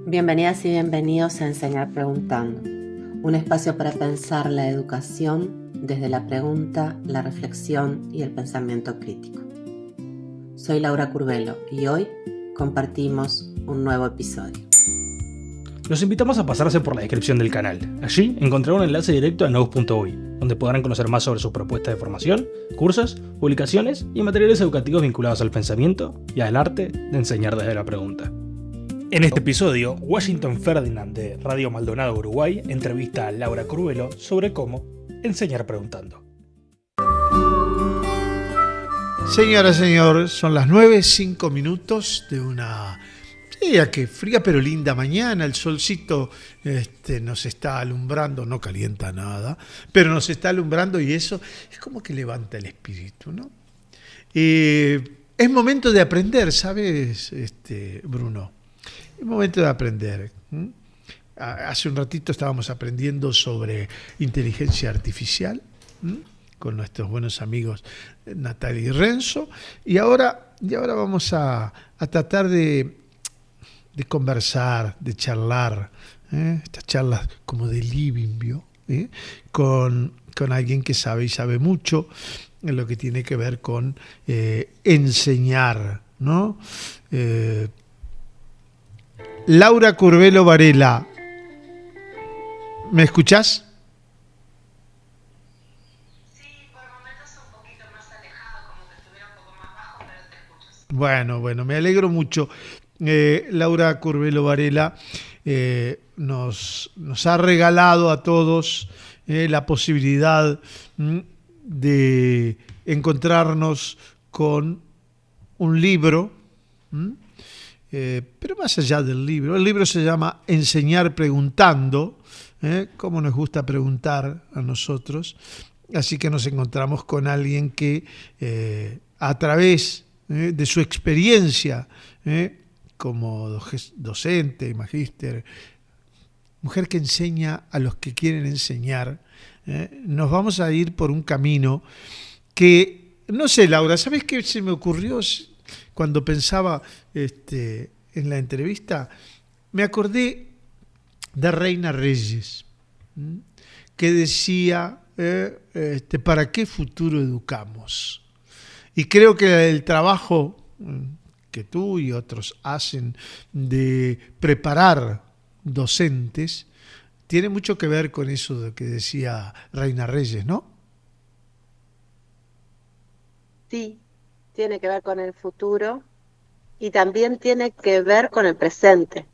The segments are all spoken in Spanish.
Bienvenidas y bienvenidos a Enseñar Preguntando, un espacio para pensar la educación desde la pregunta, la reflexión y el pensamiento crítico. Soy Laura Curvelo y hoy compartimos un nuevo episodio. Los invitamos a pasarse por la descripción del canal. Allí encontrarán un enlace directo a nous.ui, donde podrán conocer más sobre sus propuestas de formación, cursos, publicaciones y materiales educativos vinculados al pensamiento y al arte de enseñar desde la pregunta. En este episodio, Washington Ferdinand de Radio Maldonado Uruguay entrevista a Laura Curvelo sobre cómo enseñar preguntando. Señora, señor, son las 9:05 de una que fría pero linda mañana. El solcito nos está alumbrando, no calienta nada, pero nos está alumbrando y eso es como que levanta el espíritu, ¿no? Es momento de aprender, ¿sabes, Bruno? Es momento de aprender. Hace un ratito estábamos aprendiendo sobre inteligencia artificial con nuestros buenos amigos Natalia y Renzo, y ahora vamos a tratar de conversar, de charlar, estas charlas como de living, ¿vio? Con alguien que sabe y sabe mucho en lo que tiene que ver con enseñar, ¿no? Laura Curvelo Varela, ¿me escuchás? Sí, por momentos un poquito más alejado, como que estuviera un poco más bajo, pero te escuchas. Bueno, me alegro mucho. Laura Curvelo Varela nos ha regalado a todos la posibilidad de encontrarnos con un libro. Pero más allá del libro, el libro se llama Enseñar Preguntando, cómo nos gusta preguntar a nosotros, así que nos encontramos con alguien que a través de su experiencia como docente, magíster, mujer que enseña a los que quieren enseñar, nos vamos a ir por un camino que, no sé, Laura, ¿sabes qué se me ocurrió? Cuando pensaba en la entrevista, me acordé de Reina Reyes, que decía, ¿para qué futuro educamos? Y creo que el trabajo que tú y otros hacen de preparar docentes tiene mucho que ver con eso de que decía Reina Reyes, ¿no? Sí, tiene que ver con el futuro y también tiene que ver con el presente,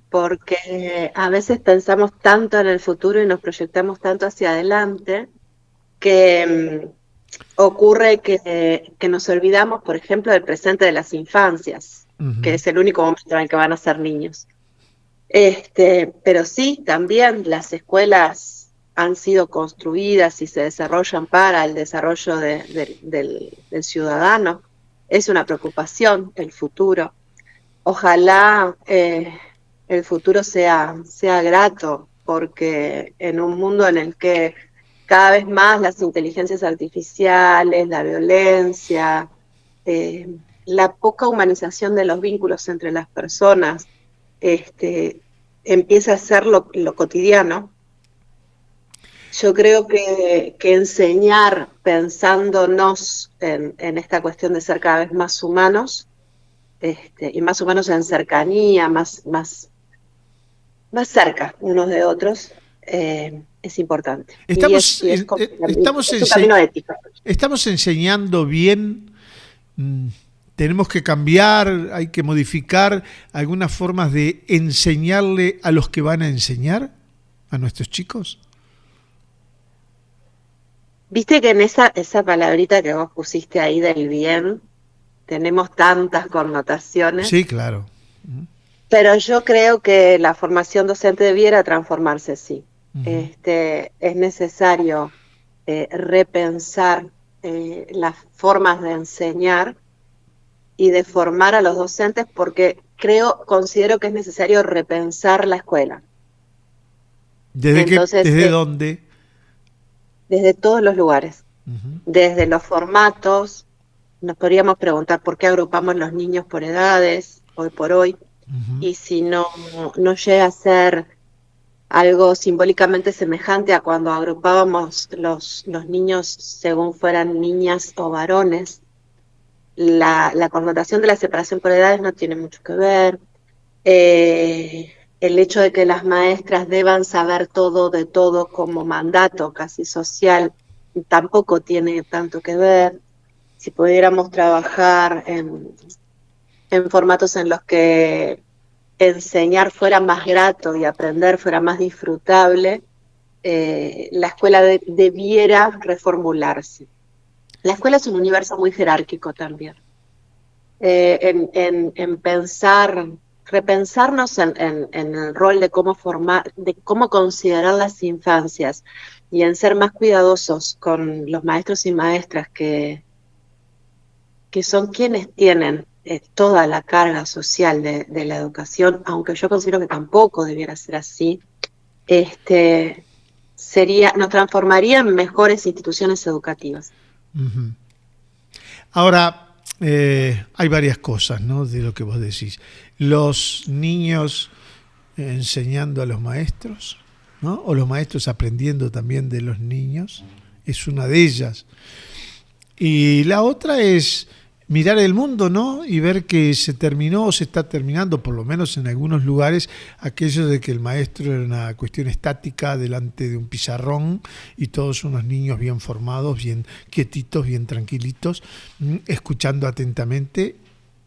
porque a veces pensamos tanto en el futuro y nos proyectamos tanto hacia adelante que ocurre que nos olvidamos, por ejemplo, del presente de las infancias, que es el único momento en el que van a ser niños. Pero sí, también las escuelas han sido construidas y se desarrollan para el desarrollo del ciudadano. Es una preocupación el futuro. Ojalá el futuro sea grato, porque en un mundo en el que cada vez más las inteligencias artificiales, la violencia, la poca humanización de los vínculos entre las personas, empieza a ser lo cotidiano. Yo creo que enseñar pensándonos en esta cuestión de ser cada vez más humanos, y más humanos en cercanía, más cerca unos de otros, es importante. Estamos es un camino ético. Estamos enseñando bien. Tenemos que cambiar, hay que modificar algunas formas de enseñarle a los que van a enseñar, a nuestros chicos. Viste que en esa palabrita que vos pusiste ahí del bien, tenemos tantas connotaciones. Sí, claro. Pero yo creo que la formación docente debiera transformarse, sí. Es necesario repensar las formas de enseñar y de formar a los docentes, porque considero que es necesario repensar la escuela. ¿Desde dónde? Desde todos los lugares, desde los formatos. Nos podríamos preguntar por qué agrupamos los niños por edades, hoy por hoy. y si no llega a ser algo simbólicamente semejante a cuando agrupábamos los niños según fueran niñas o varones, la connotación de la separación por edades no tiene mucho que ver. El hecho de que las maestras deban saber todo de todo como mandato casi social tampoco tiene tanto que ver. Si pudiéramos trabajar en formatos en los que enseñar fuera más grato y aprender fuera más disfrutable, la escuela debiera reformularse. La escuela es un universo muy jerárquico también. En pensar, repensarnos en el rol de cómo formar, de cómo considerar las infancias y en ser más cuidadosos con los maestros y maestras que son quienes tienen toda la carga social de la educación, aunque yo considero que tampoco debiera ser así, nos transformaría en mejores instituciones educativas. Uh-huh. Ahora, hay varias cosas, ¿no?, de lo que vos decís. Los niños enseñando a los maestros, ¿no?, o los maestros aprendiendo también de los niños, es una de ellas. Y la otra es mirar el mundo, ¿no?, y ver que se terminó o se está terminando, por lo menos en algunos lugares, aquello de que el maestro era una cuestión estática delante de un pizarrón y todos unos niños bien formados, bien quietitos, bien tranquilitos, escuchando atentamente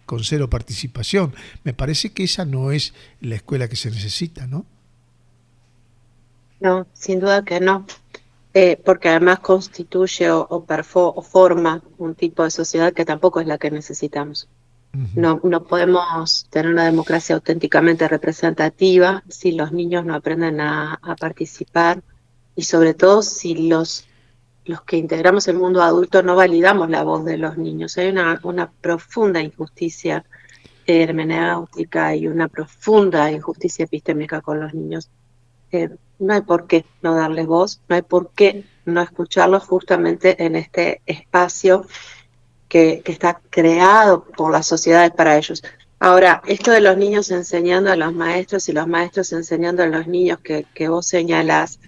con cero participación. Me parece que esa no es la escuela que se necesita, ¿no? No, sin duda que no. Porque además constituye o forma un tipo de sociedad que tampoco es la que necesitamos. Uh-huh. No podemos tener una democracia auténticamente representativa si los niños no aprenden a participar y sobre todo si los que integramos el mundo adulto no validamos la voz de los niños. Hay una profunda injusticia hermenéutica y una profunda injusticia epistémica con los niños. No hay por qué no darles voz, no hay por qué no escucharlos justamente en este espacio que está creado por las sociedades para ellos. Ahora, esto de los niños enseñando a los maestros y los maestros enseñando a los niños que vos señalás,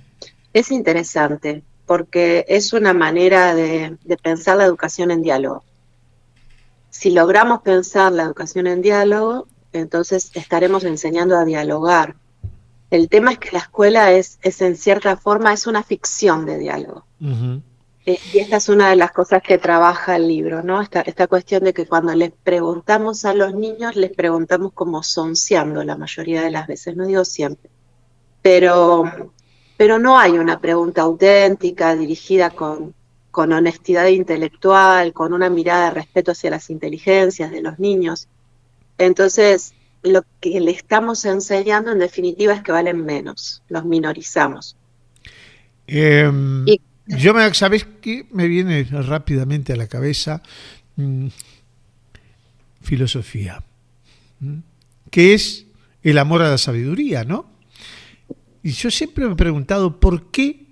es interesante porque es una manera de pensar la educación en diálogo. Si logramos pensar la educación en diálogo, entonces estaremos enseñando a dialogar. El tema es que la escuela es en cierta forma, es una ficción de diálogo. Uh-huh. Y esta es una de las cosas que trabaja el libro, ¿no? Esta cuestión de que cuando les preguntamos a los niños, les preguntamos como sonceando la mayoría de las veces, no digo siempre. Pero no hay una pregunta auténtica, dirigida con honestidad intelectual, con una mirada de respeto hacia las inteligencias de los niños. Entonces, lo que le estamos enseñando en definitiva es que valen menos, los minorizamos. ¿Sabés qué? Me viene rápidamente a la cabeza filosofía, que es el amor a la sabiduría, ¿no? Y yo siempre me he preguntado por qué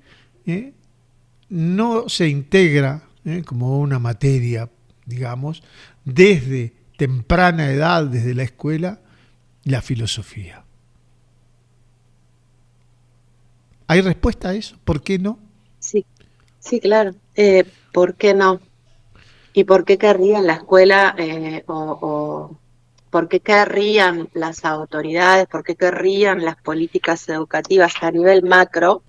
no se integra como una materia, digamos, desde temprana edad, desde la escuela, la filosofía. ¿Hay respuesta a eso? ¿Por qué no? Sí, claro. ¿Por qué no? ¿Y por qué querrían la escuela o por qué querrían las autoridades, por qué querrían las políticas educativas a nivel macro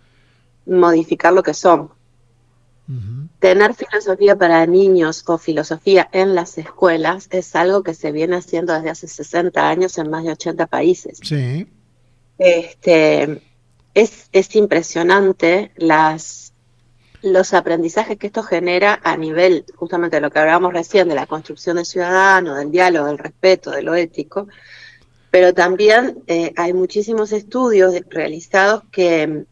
modificar lo que son? Uh-huh. Tener filosofía para niños o filosofía en las escuelas es algo que se viene haciendo desde hace 60 años en más de 80 países. Sí. Es impresionante los aprendizajes que esto genera a nivel, justamente de lo que hablábamos recién, de la construcción del ciudadano, del diálogo, del respeto, de lo ético, pero también hay muchísimos estudios realizados que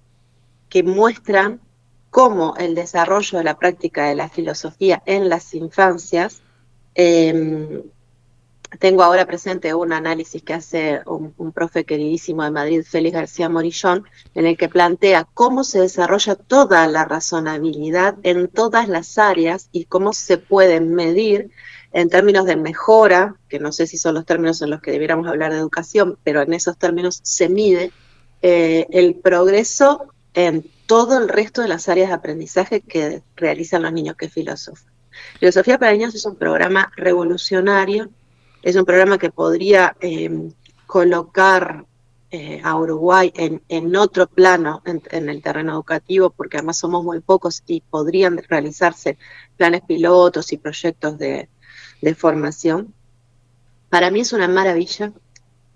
muestran cómo el desarrollo de la práctica de la filosofía en las infancias, tengo ahora presente un análisis que hace un profe queridísimo de Madrid, Félix García Morillón, en el que plantea cómo se desarrolla toda la razonabilidad en todas las áreas y cómo se puede medir en términos de mejora, que no sé si son los términos en los que debiéramos hablar de educación, pero en esos términos se mide el progreso en todo el resto de las áreas de aprendizaje que realizan los niños que filosofan. Filosofía para Niños es un programa revolucionario, es un programa que podría colocar a Uruguay en otro plano en el terreno educativo, porque además somos muy pocos y podrían realizarse planes pilotos y proyectos de formación. Para mí es una maravilla.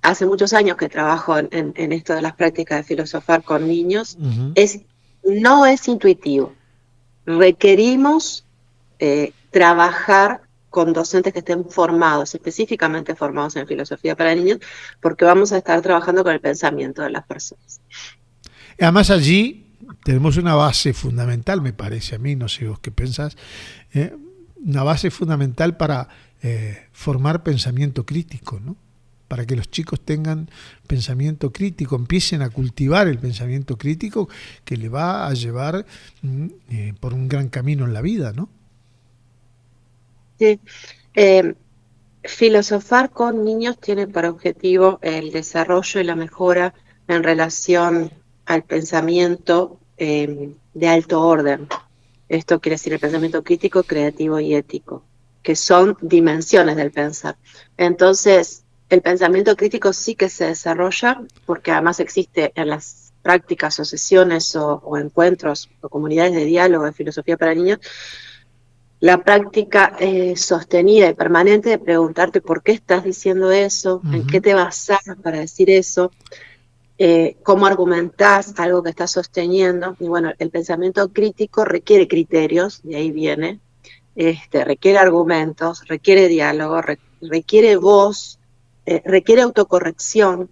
Hace muchos años que trabajo en esto de las prácticas de filosofar con niños. Uh-huh. No es intuitivo. Requerimos trabajar con docentes que estén formados, específicamente formados en filosofía para niños, porque vamos a estar trabajando con el pensamiento de las personas. Además allí tenemos una base fundamental, me parece a mí, no sé vos qué pensás, una base fundamental para formar pensamiento crítico, ¿no? Para que los chicos tengan pensamiento crítico, empiecen a cultivar el pensamiento crítico que le va a llevar por un gran camino en la vida, ¿no? Sí. Filosofar con niños tiene por objetivo el desarrollo y la mejora en relación al pensamiento de alto orden. Esto quiere decir el pensamiento crítico, creativo y ético, que son dimensiones del pensar. Entonces, el pensamiento crítico sí que se desarrolla, porque además existe en las prácticas o sesiones o encuentros o comunidades de diálogo de filosofía para niños, la práctica sostenida y permanente de preguntarte por qué estás diciendo eso, en qué te basas para decir eso, cómo argumentás algo que estás sosteniendo. Y bueno, el pensamiento crítico requiere criterios, de ahí viene, requiere argumentos, requiere diálogo, requiere voz, requiere autocorrección.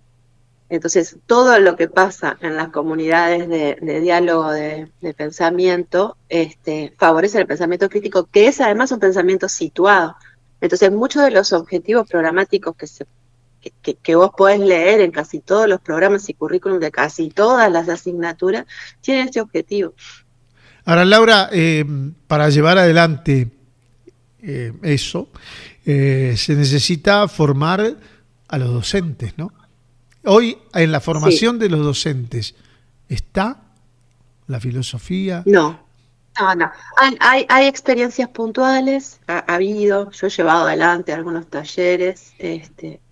Entonces, todo lo que pasa en las comunidades de diálogo de pensamiento favorece el pensamiento crítico, que es además un pensamiento situado. Entonces, muchos de los objetivos programáticos que vos podés leer en casi todos los programas y currículum de casi todas las asignaturas tienen este objetivo. Ahora, Laura, para llevar adelante eso, se necesita formar a los docentes, ¿no? Hoy, en la formación de los docentes, ¿está la filosofía? No. Hay experiencias puntuales, ha habido, yo he llevado adelante algunos talleres,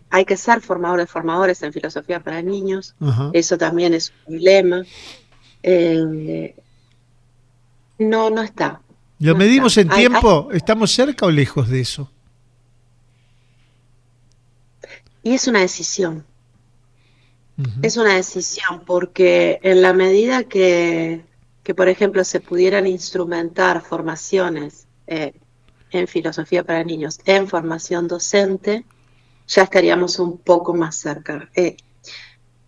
hay que ser formadores en filosofía para niños, eso también es un dilema. No está. ¿Lo medimos en tiempo? ¿Estamos cerca o lejos de eso? Y es una decisión. Es una decisión, porque en la medida que por ejemplo, se pudieran instrumentar formaciones en filosofía para niños, en formación docente, ya estaríamos un poco más cerca.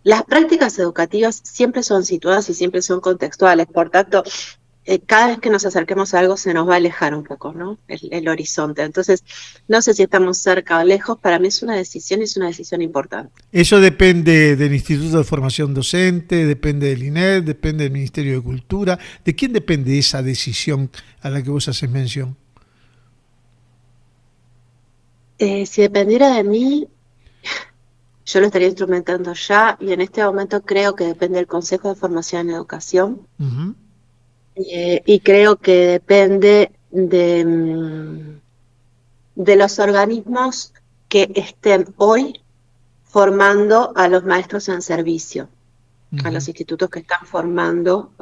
Las prácticas educativas siempre son situadas y siempre son contextuales, por tanto, cada vez que nos acerquemos a algo se nos va a alejar un poco, ¿no? El horizonte. Entonces, no sé si estamos cerca o lejos, para mí es una decisión y es una decisión importante. Eso depende del Instituto de Formación Docente, depende del INED, depende del Ministerio de Cultura. ¿De quién depende esa decisión a la que vos haces mención? Si dependiera de mí, yo lo estaría instrumentando ya, y en este momento creo que depende del Consejo de Formación en Educación. Y creo que depende de los organismos que estén hoy formando a los maestros en servicio, a los institutos que están formando,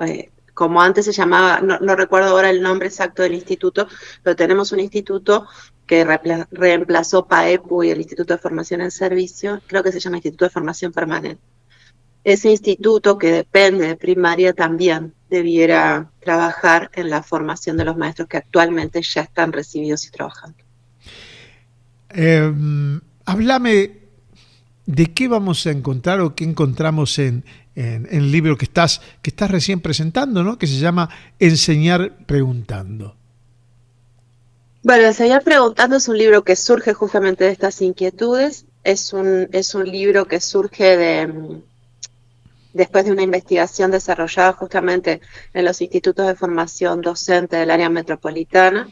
como antes se llamaba, no recuerdo ahora el nombre exacto del instituto, pero tenemos un instituto que reemplazó PAEPU y el Instituto de Formación en Servicio, creo que se llama Instituto de Formación Permanente. Ese instituto, que depende de primaria, también debiera trabajar en la formación de los maestros que actualmente ya están recibidos y trabajando. Háblame de qué vamos a encontrar o qué encontramos en el libro que estás recién presentando, ¿no? Que se llama Enseñar Preguntando. Bueno, Enseñar Preguntando es un libro que surge justamente de estas inquietudes. Es un libro que surge después de una investigación desarrollada justamente en los institutos de formación docente del área metropolitana,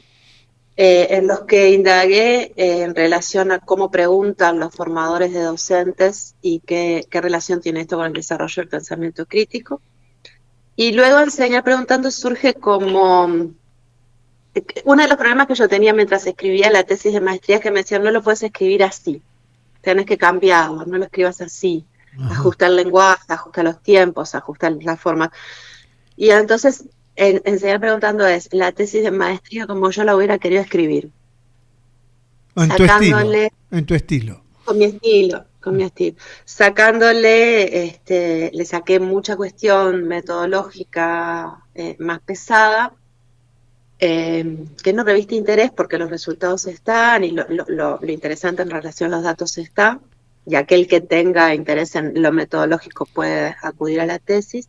en los que indagué en relación a cómo preguntan los formadores de docentes y qué relación tiene esto con el desarrollo del pensamiento crítico. Y luego Enseñar Preguntando surge como uno de los problemas que yo tenía mientras escribía la tesis de maestría, es que me decían, no lo puedes escribir así, tenés que cambiarlo, no lo escribas así. Ajá. Ajusta el lenguaje, ajusta los tiempos, ajusta la forma. Y entonces, Enseñar Preguntando es la tesis de maestría como yo la hubiera querido escribir. En tu estilo. Con mi estilo. Sacándole, le saqué mucha cuestión metodológica más pesada, que no reviste interés porque los resultados están y lo interesante en relación a los datos está, y aquel que tenga interés en lo metodológico puede acudir a la tesis.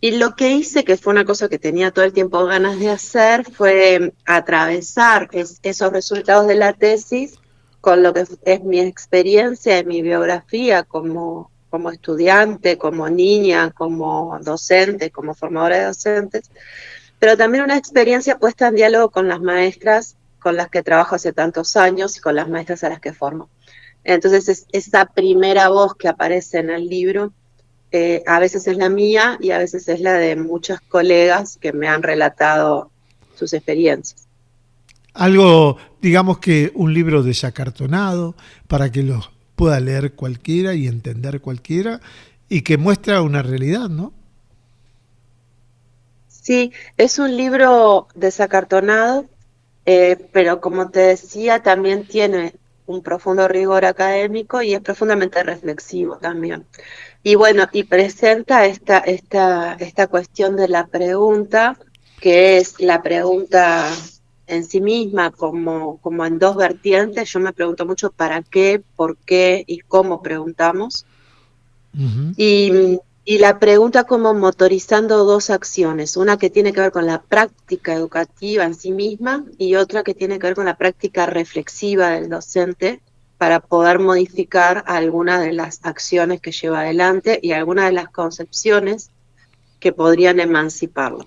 Y lo que hice, que fue una cosa que tenía todo el tiempo ganas de hacer, fue atravesar esos resultados de la tesis con lo que es mi experiencia y mi biografía como estudiante, como niña, como docente, como formadora de docentes, pero también una experiencia puesta en diálogo con las maestras con las que trabajo hace tantos años y con las maestras a las que formo. Entonces, esa primera voz que aparece en el libro, a veces es la mía y a veces es la de muchos colegas que me han relatado sus experiencias. Algo, digamos que un libro desacartonado para que lo pueda leer cualquiera y entender cualquiera y que muestra una realidad, ¿no? Sí, es un libro desacartonado, pero como te decía, también tiene un profundo rigor académico y es profundamente reflexivo también. Y bueno, y presenta esta cuestión de la pregunta, que es la pregunta en sí misma como en dos vertientes. Yo me pregunto mucho para qué, por qué y cómo preguntamos. Uh-huh. Y la pregunta como motorizando dos acciones, una que tiene que ver con la práctica educativa en sí misma y otra que tiene que ver con la práctica reflexiva del docente para poder modificar algunas de las acciones que lleva adelante y algunas de las concepciones que podrían emanciparlo.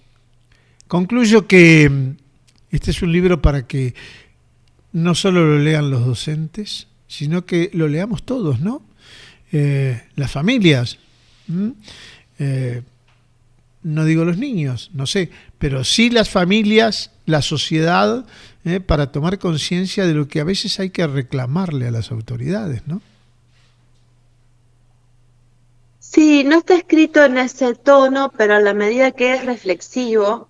Concluyo que este es un libro para que no solo lo lean los docentes, sino que lo leamos todos, ¿no? Las familias. No digo los niños, no sé, pero sí las familias, la sociedad, para tomar conciencia de lo que a veces hay que reclamarle a las autoridades, ¿no? Sí, no está escrito en ese tono, pero a la medida que es reflexivo,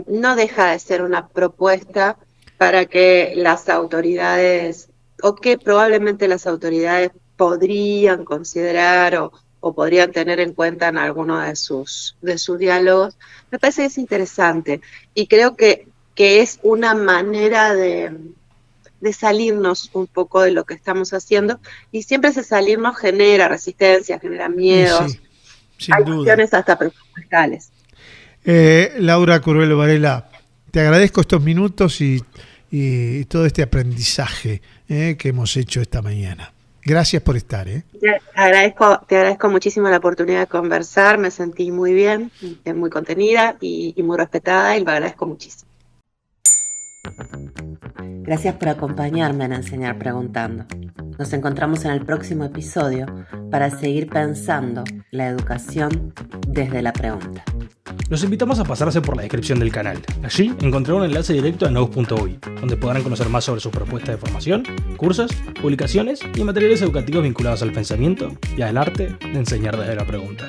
no deja de ser una propuesta para que las autoridades, o que probablemente las autoridades podrían considerar o podrían tener en cuenta en alguno de sus diálogos. Me parece que es interesante y creo que es una manera de salirnos un poco de lo que estamos haciendo, y siempre ese salirnos genera resistencia, genera miedos, sin hay duda. cuestiones hasta presupuestales. Laura Curbelo Varela, te agradezco estos minutos y todo este aprendizaje que hemos hecho esta mañana. Gracias por estar. Te agradezco muchísimo la oportunidad de conversar, me sentí muy bien, muy contenida y muy respetada, y lo agradezco muchísimo. Gracias por acompañarme en Enseñar Preguntando. Nos encontramos en el próximo episodio para seguir pensando la educación desde la pregunta. Los invitamos a pasarse por la descripción del canal. Allí encontrarán un enlace directo a nous.uy, donde podrán conocer más sobre sus propuestas de formación, cursos, publicaciones y materiales educativos vinculados al pensamiento y al arte de enseñar desde la pregunta.